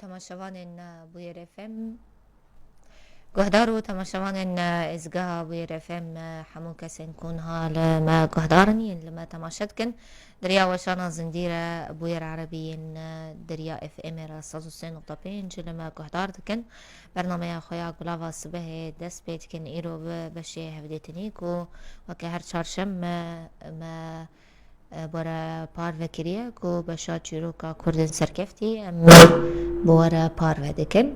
تماشاوان بویر FM گهدارو تماشاوان ازگاه بویر FM همون کسین کن حال ما گهدارنی لما تماشات کن دریا وشانا زنديرة بوير عربيين دریا FM را 103.5 لما گهدار دکن برنامه خویا گلاوا صبح دست بيت کن ایرو بشه هفدیتنیکو وکه هر چارشم ما بورا پار وکریه کو بشا چیروکا کردن سرکفتی بورا پار ودکن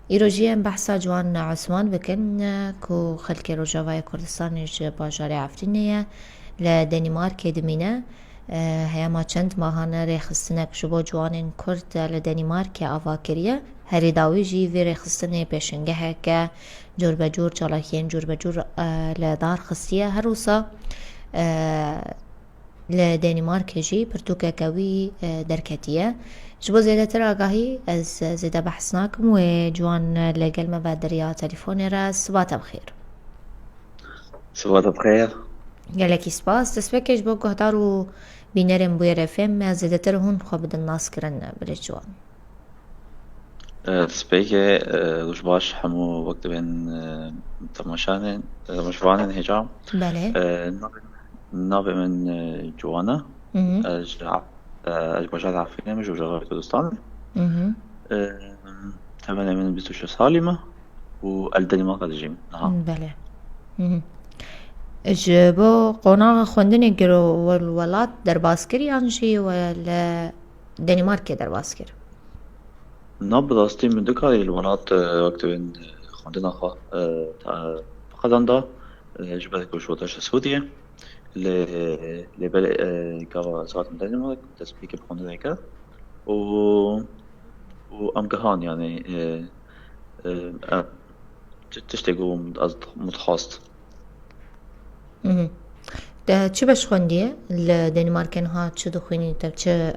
ایروژی ام بحثا جوان عثمان بکن کو خلک روجاوای کردستانش باجار عفرینه لدنمارک دمینه هیا ما چند ماهانه ریخستنه کشبو جوان کرد لدنمارک آوا کریه هری داوی جی وی ریخستنه پیشنگه که جور بجور چالاکین جور بجور لدار خستیه هر روسا لدنمارك جي برتوكا كوي دركتية جبو زيادة ترى آقاهي از زيادة بحثناكم وجوان لقل مبادريا تليفوني راس صباح بخير. صباح بخير. قالك سباس تسبكي جبو قهدارو بينرم بوير FM زيادة ترى هون خواب الناس كرن بالجوان. تسبكي وش باش حمو وقت بين تماشانين مشروعين هجام. بله. نابع من جوانا باجار عفرينة مش وجغار كردستان تمنى من 26 سالمة والدنمارك الجيم نعم بله جبو قناغ خوندني گرو والولات در باسكر يانجي ولا دنمارك در باسكر ناب راستي من دكاري الولات وقت بين خوندنا قدندا جبالك وشوتاش سعودية اللي قرر صارت من دنمارك تسبيك بخوندنا هيك وأمكهان يعني تشتغلوا متخصص ده چه باش خوندیه لدنمارکن ها چه دخوینی تب چه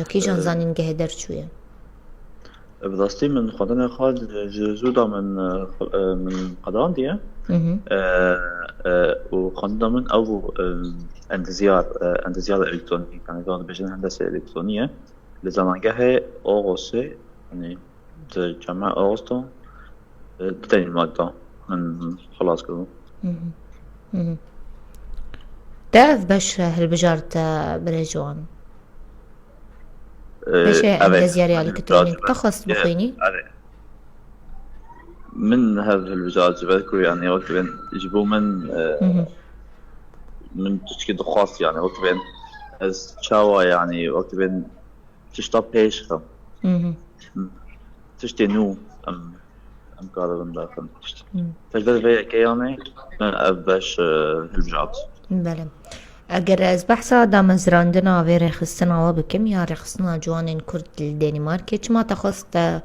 کی جان زانین که هدر چویه بداستي من خوندنا خالد جزودا من قدام ديه وخندنا من أو اندزيار إلكتروني يعني كان بجن هندسة إلكترونية لزمانجها أوروسي يعني جامعة أوروستو دنمارك من خلاص كده تعرف باش هالبجارة بريجوان باش اندزيار إلكتروني تخص بخيني من هذا الوزارة بذكر يعني وقت بين يجيبوا من تشكيل خاص يعني وقت بين از شاوا يعني وقت بين تشتاب بيش تشتي نو ام قادر من داخل فجبت في كيامي من أبش الوزارة بله اگر از بحثا دام زراندنا و رخصتنا و بکم یا رخصتنا جوانین کرد الدنمارك چه ما تخصت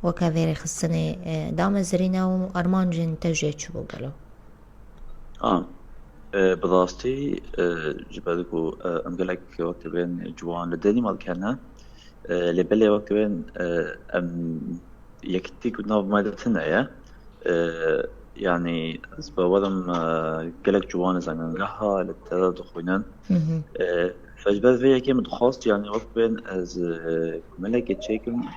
وكا فيري خصني دام زرينا وأرمان جن توجيه شو قالوا بداستي جبالكو أمقلك وقت بين جوان للدنمارك هنا لبلي وقت بين يكتيك نوب مادتنا يا يعني أسباب ودم قلك جوان زي من لها للتلاد دخوينان فجبال فيها كي متخصص يعني وقت بين از ملكة تشيكم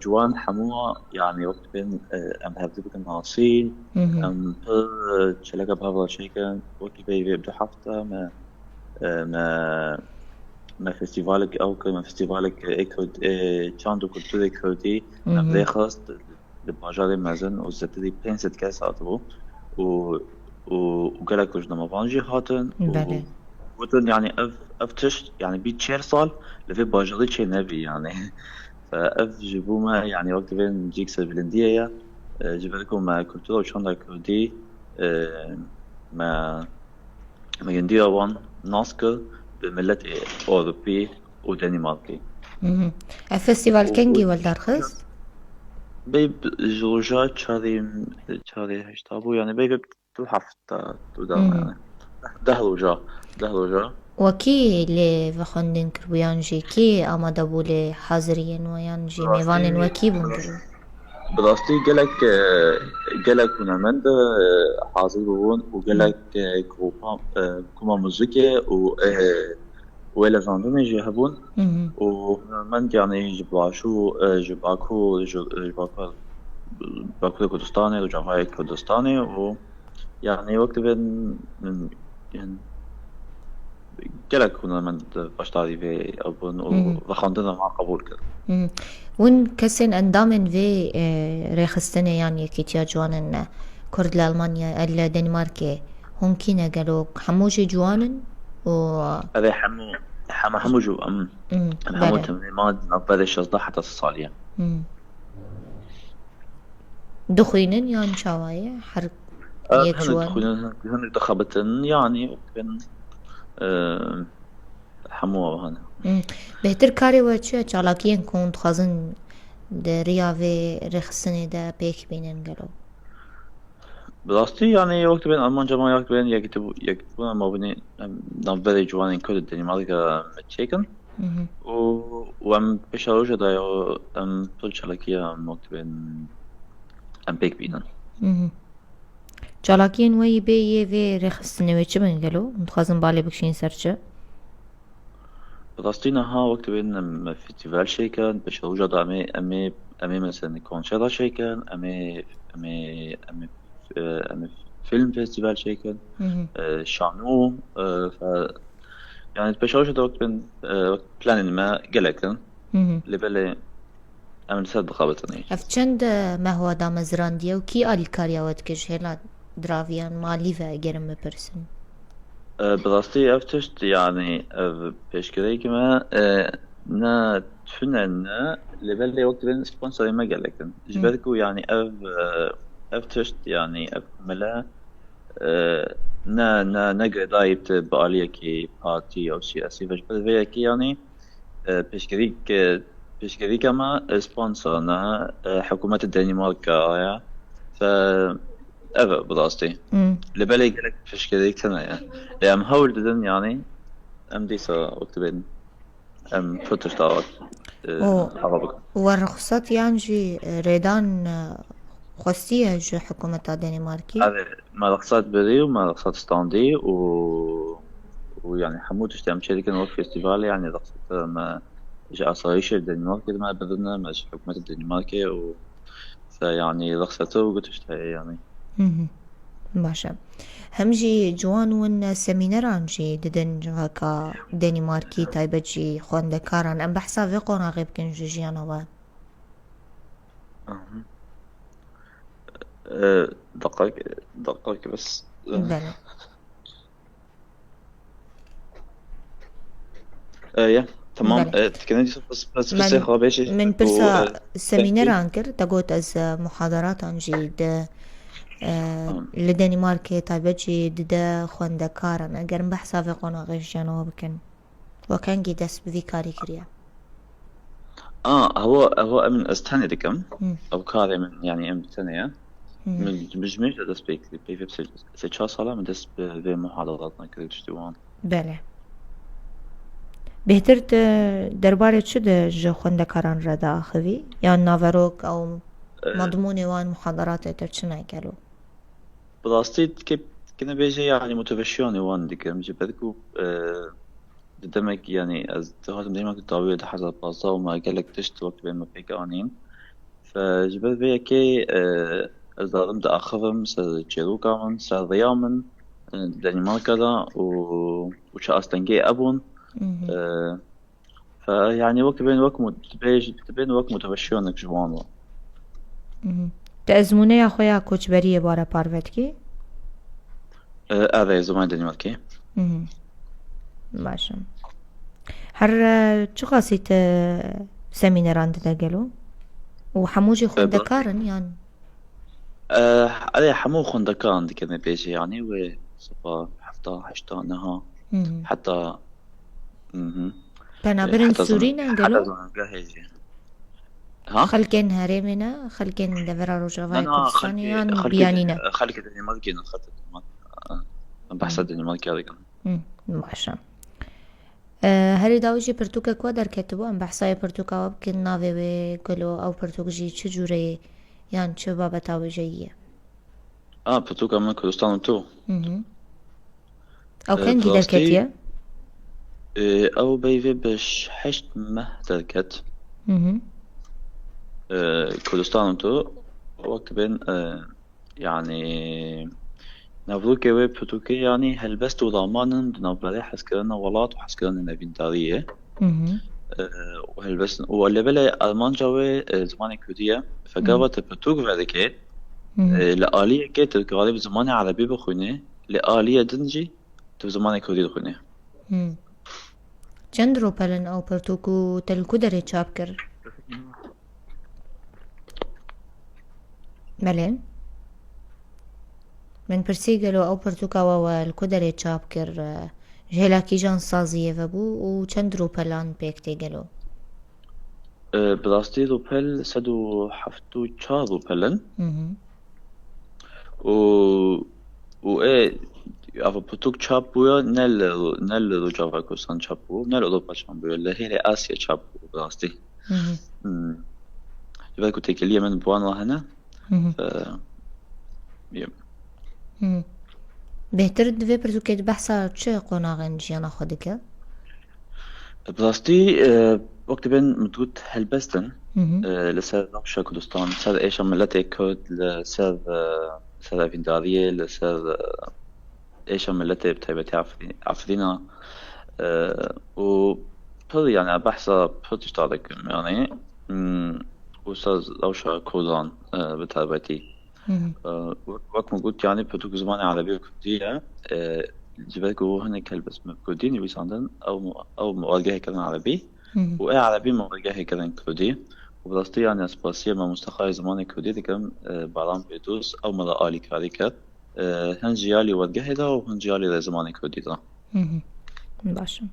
جوان حموة يعني وقت بين أم هبدبك الناصيل أم شلقة بهذا شيكا وقت بي بدو حفظة ما فيستيفالك أو كما فيستيفالك إيكود چاندو كولتوري كردي أم ذي خاص لباجار مازن وزتدي بينسد كاسة أطبو وقالك وجنا مفانجي هاتن وتن يعني أفتش يعني بيت شير صال لفي باجاري شي نبي يعني فأف جبوما يعني وقت بين جيكس البلندية جبالكم مع كولتورة وشاندا كردي ما يندير وان ناسكر بملة أوروبي ودنماركي الفستيفال كنجي والدارخص بيب جوجا تشاري هشتابو يعني بيب تحفت تودام يعني دهلوجا وكي اللي فخندن كربيان جي كي أما دبولي حاضرين ويان جي ميوانن وكي بندرو براستي قالك هنامند حاضر بون وقالك كوما موسيقى ولا زاندن يجي هبون مهم. ومن يعني جباشو جباكو باكو كردستاني وجامعة كردستاني ويعني وقت بين يعني gelek kuna من باشتاري في أبون مهم. وخاندنا مع قبول كده. مهم. ون كسن اندامن في ريخستنه يعني كيتيا جوانن كرد لألمانيا الدنمارك هون كينا قالوا حموجي جوانن و هذا حمو جو أنا حمو بله تمني ما نبذش أصدق حتى الصالية. دخينن يعني شواية حرق يك هن جوان دخولن هن دخبتن يعني بين حمو وهنا. بهتر كاري وچه چالاكين كون خازن دريا في رخصنه دا بيك بينن قالوا براستي يعني وقت بين ألمانيا ما وقت بين يكتبون ما بين نبذش جوانين كل الدنمارك متشيكن. وام بشاروش دا يو ام بلشالكيا وقت بين ام بيك بينن. چالاكين وي بي في رخصنه وچه بين قالوا خازن بالي بكشين سرچه فلسطين ها وقت بين فيستيفال شيكان بشروجة دا أمي مثلا كونشيرا شيكان أمي فيلم فيستيفال شيكان شانو ف يعني بشروجة دا وقت بين بلان ما جلكن لبلي أمن سد قابتني افچند ما هو دا مزراندية وكي آل كاريا ودكش هلا درافيان ما ليفا اگرم بپرسن براستي افتشت يعني بيشكري كما نا تفنن لبلي وقت بين سبونسر ما قالكن جبركو يعني افتشت يعني ملا نا قدايت باليه كي بارتي او سياسي فجبر فيها كي يعني بيشكري كما سبونسر نا حكومة الدنمارك ف evet براستي لبالي قالك فيش كذا سنة يعني ام هول ددن يعني ام ديسا وقت بين ام فتش دارك عربك والرخصات يعني ريدان خاصية جو حكومة الدنماركي هذا ما رخصات بري وما رخصات ستاندي ويعني حمود اشتام شركة نور فيستيفال يعني رخصت ما جاء صريشة الدنمارك ما بدنا ما حكومة الدنمارك فيعني رخصته وقلت اشتهي يعني باشا همجي جوان ون سمينران جي ددن هكا دنماركي تايبجي خوندكاران ام بحسا في قونا غيب كن جيجيانا دقائق بس بله يا تمام بله تكلمتي بس خابيشي من برسا سمينران كر تقوت از محاضرات عن جي لدنمارك تايبجي ددا خوندكاران اگرم بحسا في قونا غيب جيجيانا بكن وكان جي دس بذي كاري كريا هو من استنى دكم او كاري من يعني ام سنه من مش دس بي في 6 ساله من دس بمحاضراتنا كده تشتوان بله بهتر درباره چه ده جو خوندکاران را دا اخوی یا ناوروک او مضمون وان محاضرات تر چه نايكالو براستي كنا بيجي يعني موتيفيشن وان دكم جبدكو دمك يعني از تهاتم ديما كتابي ده حسب بازا وما قالك تشت وقت بين ما بيك انين فجبت بيا كي از دارم ده اخرم سجيرو كامن سريامن دنمارك دا وشا استنجي ابون فيعني وقت بين وقت موتيفيشنك جوان تأزمونه يا خويا كوچبريه بارا پاروتكي هذا زمان دنماركي باشم هر چو خاصيت سمينران دقلو وحموجي خوندكارن يعني عليه حمو خوندكارن دي كنا بيجي يعني وصفا حفتا حشتا نها حتى بنابرن سورينا قالوا ها خلكن هرمنا خلكن دفرا روجافاي كردستانيان بيانينا خلك دنماركي نخطط بحث دنماركي هذا باشا هری داوجی پرتوکا کو در کتبو ام بحثای پرتوکا وب کن ناوی و گلو او پرتوک جی چه جوره یان چه بابت آوجیه پرتوکا من کردستان تو او کنگی در کتیه أو بيفي باش حشت مهتركت مهم. كردستان تو وقت بين يعني نافلوكي وي بتوكي يعني هلبست ضامانا بنابلي حسكرنا ولات وحسكرنا نبيندارية مهم. وهلبست واللي بلا ألمانجا وي زمان كردية مهم. فقابت بتوك فالكيت مهم. لآلية كيت الغالب زمان عربي بخوني لآلية دنجي تو زمان كردي بخوني مهم. چند روپلن او پرتوکو تلکو داره چاپ کر بله من پرسی گلو او پرتوکا و الکو داره چاپ کر جهلاکی جان سازیه و بو و چند روپلان پیکتی گلو براستي روبل سدو حفتو چار روبلن مهم. و ايه ava putuk çapbuya nel Rojava Kosan çapbu nel Avrupa çapbu اللي هي آسيا çapbu براستي مهم. جبال كنت كلية من بوان هنا مهم. ف يب. مهم. بهتر دوی پرتوکت بحثا چه قناغن جیانا خودکه براستي وقت بين مدود هلبستن مهم. لسر نقشة كردستان لسر ايش ملتي كرد لسر لسر افندارية لسر ايش ملتي بتاعتي عفرينا و بر يعني بحثا بر تشتارك يعني أستاذ روشة كوران بتربيتي مهم. وكما قلت يعني بدوك زماني عربية كردية جبالك هو هنا كلبس كرديني بيساندن أو مواجهة كذا عربي مهم. وإيه عربي مواجهة كذا كردي وبلاستي يعني أسباسية ما مستقاي زماني كردي دكم باران بيدوس أو ملا آلي كاريكا هن جيالي وجهه دا وهن جيالي زماني كردي دا مهم. باشه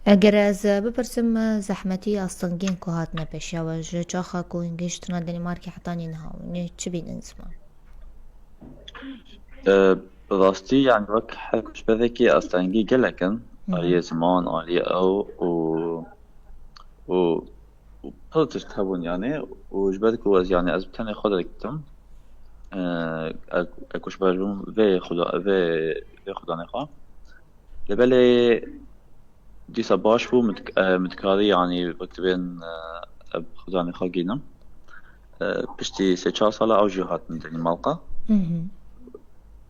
اگر از بپرسم زحمتی آستانگین که هات نپیش یا جه چاخا که انگیشتنا دنمارکی حتی نینها نه چه بین انزمان براستي يعني وك حكش بذكي أستنجي جلكن مهم. آلية زمان آلية أو و وبرتش تهون يعني وجبالك وز يعني أزبتني خود كتم أكوش بجوم في خدا نخا لبالي دي سباش بو متكاري يعني وقت بين أب خدا نخا جينا بشتي سيشار صلاة أو جهات من دنماركا مهم.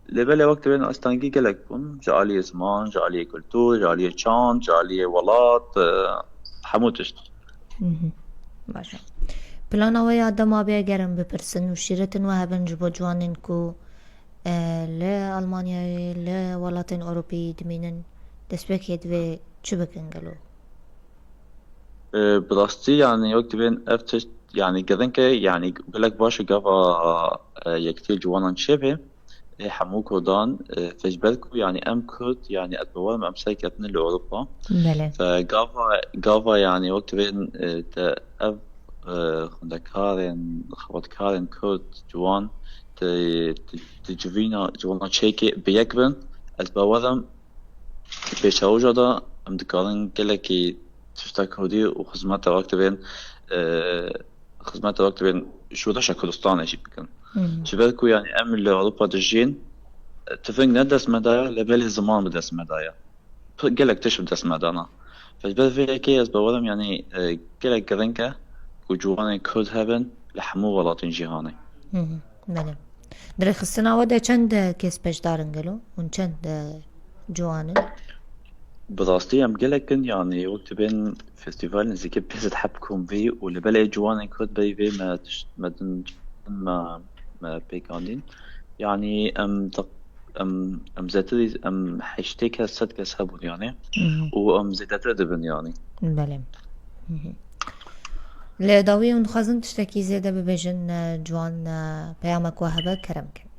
لبالي وقت بين أستنجي جلك بون جالية زمان جالية كولتور جالية شان جالية ولات حموتشت مهم. باشه پلانا وی آدم بیا گرم بپرسن و شیرتن و هبن جبو جوانن کو لا ألمانيا لا ولاتن أوروبي دمينن دسبكيت في چه بكن قالوا براستي يعني وقت بين افتش يعني قدنك يعني بلك باش قفا يكتير جوانا شبه حمو كردان فجبلكو يعني ام كرد يعني اتبوال ما امساك اتن لأوروبا بله فقافا يعني وقت بين اف خندكارن خبطكارن كرد جوان جوانا تشيكي بيكبن اتبوالم بيشاوجا دا ام دكارن كلكي تفتكرودي وخدمات وقت بين خدمات وقت بين شو رشا كردستان ايش بكن مهم. شبالكو يعني ام لأوروبا دجين تفنق ندس مدايا لبالي زمان بدس مدايا قلك تشب دس مدانا فجبال في كي بولم يعني قلك قرنكا وجواني كرد هبن لحمو ولاطين جيهاني مهم. بله در خستنا وده چند کس پیش دارن قالوا ون چند جوانن براستي ام قلك يعني وقت بين فيستيفال نزيكي بيزت حبكم في ولبالي جواني كرد بي في ما بيكاندين يعني ام زاتري ام حشتك هسد كسبون يعني مهم. وام زيتاتر دبن يعني بله مهم. لداوی اون خازن تشتکی زیاده ببیجن جوان پیامک وهبه کرم کن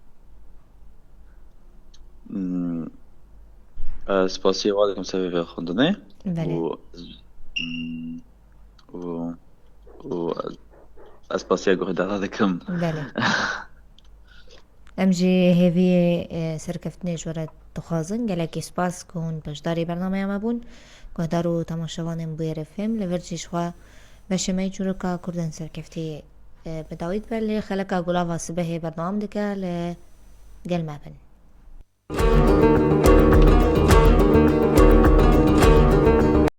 م- سپاسی وعلیکم سبب خوندنه بله و م- و و اسپاسیا گوه دارم بله امجی هیوی سرکفتنی جورت تخازن گلکی سپاس کن پشداری برنامه ما بون که دارو تماشاوانم بویر فیلم لورجیش خواه بشمه جورو که کردن سرکفتی بداوید بله خلقا گلاوا سبه برنامه دکه لگل ما بن